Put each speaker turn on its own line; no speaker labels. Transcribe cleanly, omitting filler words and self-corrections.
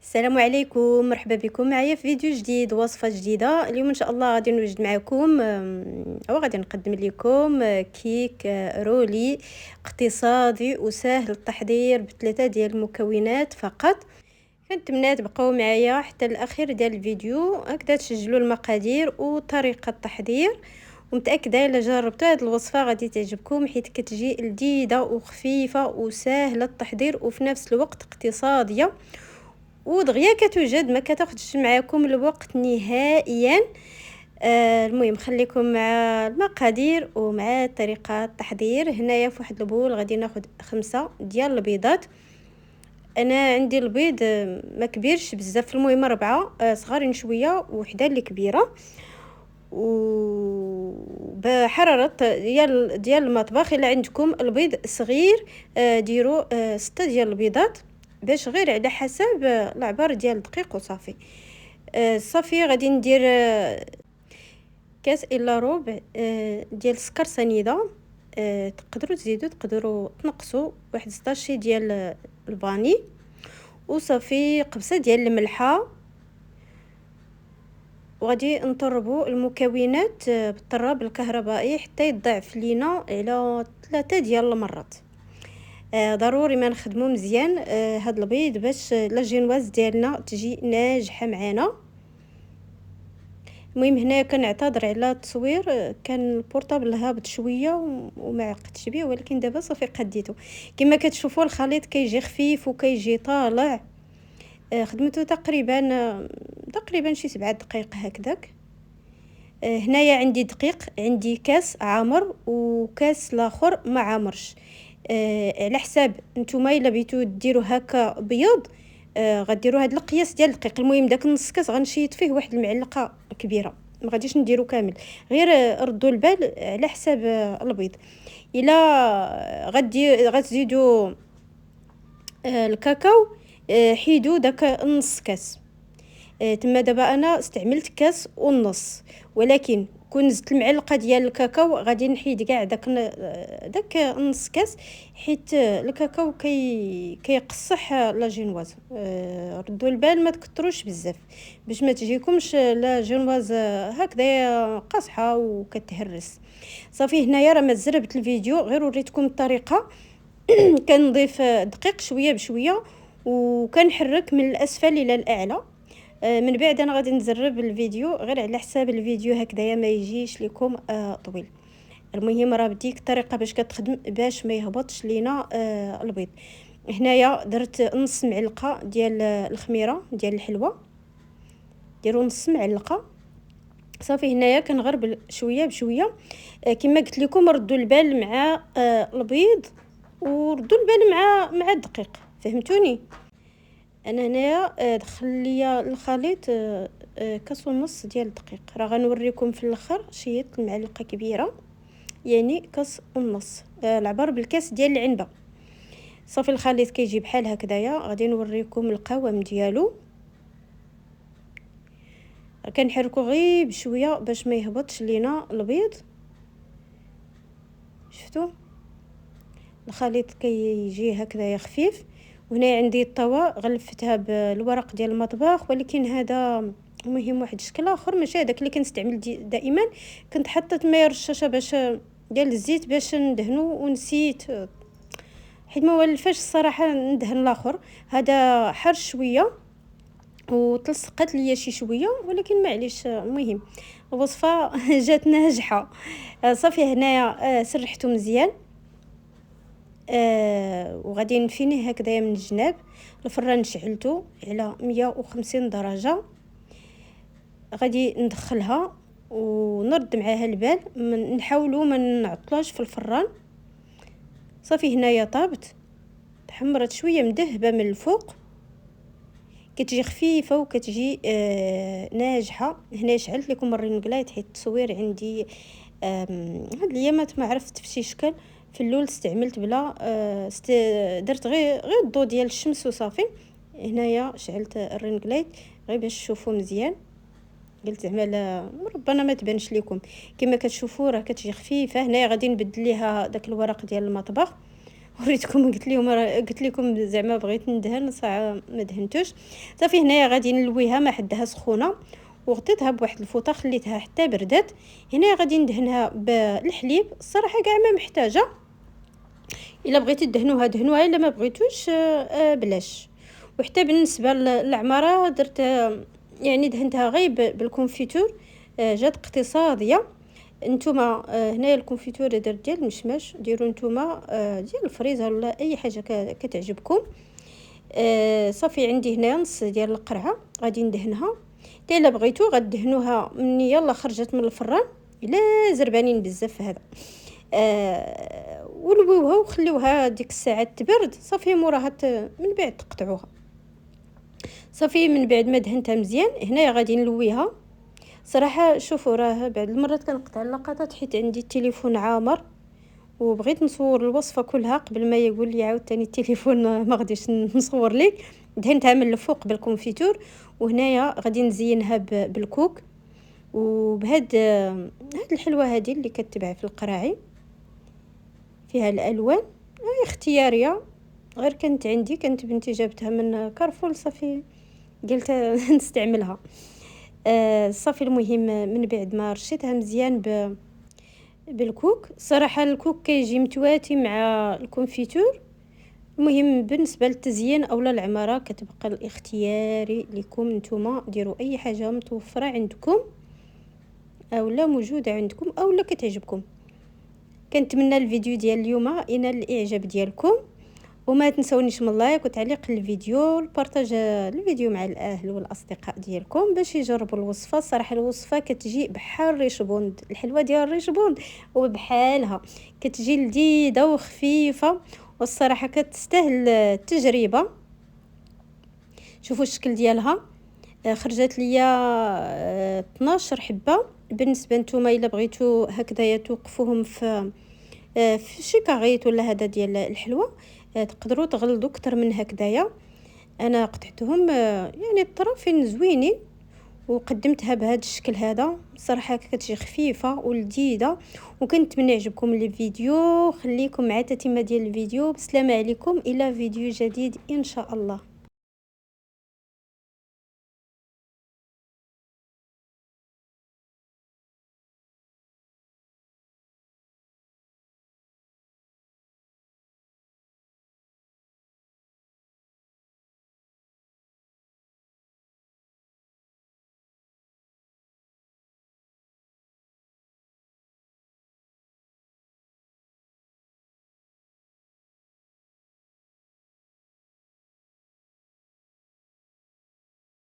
السلام عليكم، مرحبا بكم معايا في فيديو جديد، وصفة جديدة. اليوم ان شاء الله غادي نوجد معكم او غادي نقدم لكم كيك رولي اقتصادي وسهل التحضير بثلاثة ديال المكونات فقط. كنتمنى تبقاو معايا حتى الاخير ديال الفيديو هكذا تسجلوا المقادير وطريقة التحضير، ومتاكده الا جربتوا هذه الوصفه غادي تعجبكم حيت كتجي لذيذه وخفيفه وسهله التحضير وفي نفس الوقت اقتصاديه ودغيا كتوجد، ما كتاخذش معاكم الوقت نهائيا. المهم خليكم مع المقادير ومع طريقه التحضير. هنايا في واحد البول غادي ناخذ 5 ديال البيضات. انا عندي البيض ما كبيرش بزاف، المهم 4 صغارين شويه وحده اللي كبيره، وبحراره ديال المطبخ. الا عندكم البيض صغير ديروا 6 ديال البيضات باش غير على حسب العبار ديال الدقيق وصافي. صافي غادي ندير كاس الا ربع ديال السكر سنيده. تقدروا تزيدوا تقدروا تنقصوا واحد 16 ديال الفاني، وصافي قبصه ديال الملحه. وغادي نطربوا المكونات بالطراب الكهربائي حتى يضاعف لينا على 3 ديال المرات. ضروري ما نخدمو مزيان هاد البيض باش لا جينواز ديالنا تجي ناجحه معانا. المهم هنا كنعتذر على التصوير، كان البورطابل هابط شويه وما عقدتش بيه، ولكن دابا صافي قديته. كما كتشوفوا الخليط كيجي خفيف وكيجي طالع. خدمته تقريبا شي 7 دقائق هكذاك. هنايا عندي دقيق، عندي كاس عامر وكاس لاخر ما عامرش. على حساب نتوما الا بغيتو ديروا هكا بيض غديروا هاد القياس ديال الدقيق. المهم داك نص كاس غنشيط فيه واحد المعلقه كبيره، ما غاديش نديرو كامل، غير ردوا البال على حساب البيض. الا غتزيدوا الكاكاو حيدوا داك نص كاس. تما دابا انا استعملت كاس ونص، ولكن كون زدت المعلقه ديال الكاكاو غادي نحيد كاع داك نص كاس، حيت الكاكاو كيقصح لا جينواز. ردوا البال ما تكتروش بزاف باش ما تجيكمش لا جينواز هكذا قاصحه وكتهرس. صافي هنايا راه ما زربت الفيديو، غير وريتكم الطريقه. كنضيف دقيق شويه بشويه وكنحرك من الاسفل الى الاعلى. من بعد انا غادي نزرب الفيديو غير على حساب الفيديو هكذايا ما يجيش لكم طويل. المهم راه بديك الطريقه باش كتخدم باش ما يهبطش لينا البيض. هنايا درت نص معلقه ديال الخميره ديال الحلوه، ديروا نص معلقه. صافي هنايا كنغربل شويه بشويه. كما قلت لكم ردوا البال مع البيض وردوا البال مع الدقيق، فهمتوني؟ انا هنايا دخل ليا الخليط كاس ونص ديال الدقيق. راه غنوريكم في الاخر شيت المعلقه كبيره، يعني كاس ونص العبار بالكاس ديال العنبه. صافي الخليط كيجي بحال هكذايا. غادي نوريكم القوام ديالو. كنحركو غير بشويه باش ما يهبطش لينا البيض. شفتوا الخليط كيجي هكذايا خفيف. وهنا عندي الطاوه غلفتها بالورق ديال المطبخ، ولكن هذا المهم واحد الشكل اخر ماشي هذاك اللي كنستعمل دائما. كنت حطيت ماء رشاشه باش ديال الزيت باش ندهنو ونسيت، حيت ما ولفاش الصراحه ندهن الاخر. هذا حر شويه وتلصقت ليا شي شويه، ولكن معليش. المهم الوصفه جات ناجحه. صافي هنايا سرحته مزيان. وغادي نفينيه هكذايا من الجناب. الفران شعلته على 150 درجه. غادي ندخلها ونرد معاها البال، نحاولوا ما نعطلوش في الفران. صافي هنايا طابت، تحمرت شويه مذهبه من الفوق، كتجي خفيفه وكتجي ناجحه. هنا شعلت لكم الرين لايت حيت التصوير عندي هاد الايامات ما عرفت في شي شكل. في الاول استعملت بلا درت غير الضوء ديال الشمس وصافي. هنايا شعلت الرين لايت غير باش تشوفوا مزيان. قلت زعما ربما ما تبانش لكم. كما كتشوفوا راه كتجي خفيفه. هنايا غادي نبدل ليها داك الورق ديال المطبخ وريتكم قلت لكم زعما بغيت ندهن صراحه ما دهنتوش. صافي هنايا غادي نلويها ما حدها سخونه، وغطيتها بواحد الفوطه خليتها حتى بردات. هنا غادي ندهنها بالحليب، الصراحه كاع ما محتاجه، الا بغيتي دهنوها الا ما بغيتوش بلاش. وحتى بالنسبه للعماره درت يعني دهنتها غير بالكونفيتور، جات اقتصاديه. نتوما هنايا الكونفيتور درت ديال المشماش، ديروا نتوما ديال الفريزر ولا اي حاجه كتعجبكم. صافي عندي هنا نص ديال القرعه غادي ندهنها. الا بغيتو غدهنوها من يلا خرجت من الفران، الا زربانين بزاف هذا. ولووها وخليوها ديك الساعه تبرد. صافي موراها من بعد تقطعوها. صافي من بعد ما دهنتها مزيان هنايا غادي نلويها. صراحه شوفوا راه بعض المرات كنقطع اللقطات حيت عندي التليفون عامر، وبغيت نصور الوصفه كلها قبل ما يقول لي عاوتاني التليفون ما غاديش نصور لك. دهنتها من الفوق بالكونفيتور، وهنايا غادي نزينها بالكوك وبهاد هاد الحلوه هذه اللي كتباع في القراعي، فيها الالوان اختياريه. غير كانت عندي، كانت بنتي جابتها من كارفول، صافي قلت نستعملها. صافي المهم من بعد ما رشيتها مزيان بالكوك. صراحه الكوك كيجي متواتي مع الكونفيتور. المهم بالنسبه للتزيين اولا العماره كتبقى الاختياري لكم نتوما، ديروا اي حاجه متوفره عندكم اولا موجوده عندكم اولا كتعجبكم. كنتمنى الفيديو ديال اليوم ينال الاعجاب ديالكم، وما تنسونيش من لايك وتعليق الفيديو والبارطاج الفيديو مع الاهل والاصدقاء ديالكم باش يجربوا الوصفه. صراحه الوصفه كتجي بحال الريشبوند، الحلوه ديال الريشبوند وبحالها كتجي لذيذه وخفيفه، والصراحه كتستاهل التجربه. شوفوا الشكل ديالها، خرجت ليا 12 حبه. بالنسبه نتوما الا بغيتو هكذايا توقفوهم في شي كاغيط ولا هذا ديال الحلوه، تقدروا تغلظوا اكثر من هكذايا. انا قطعتهم يعني الطرفين زوينين وقدمتها بهذا الشكل هذا. صراحه كتجي خفيفه ولذيذه، وكنتمنى يعجبكم الفيديو. خليكم مع تتمه ديال الفيديو. بسلامه عليكم، الى فيديو جديد ان شاء الله.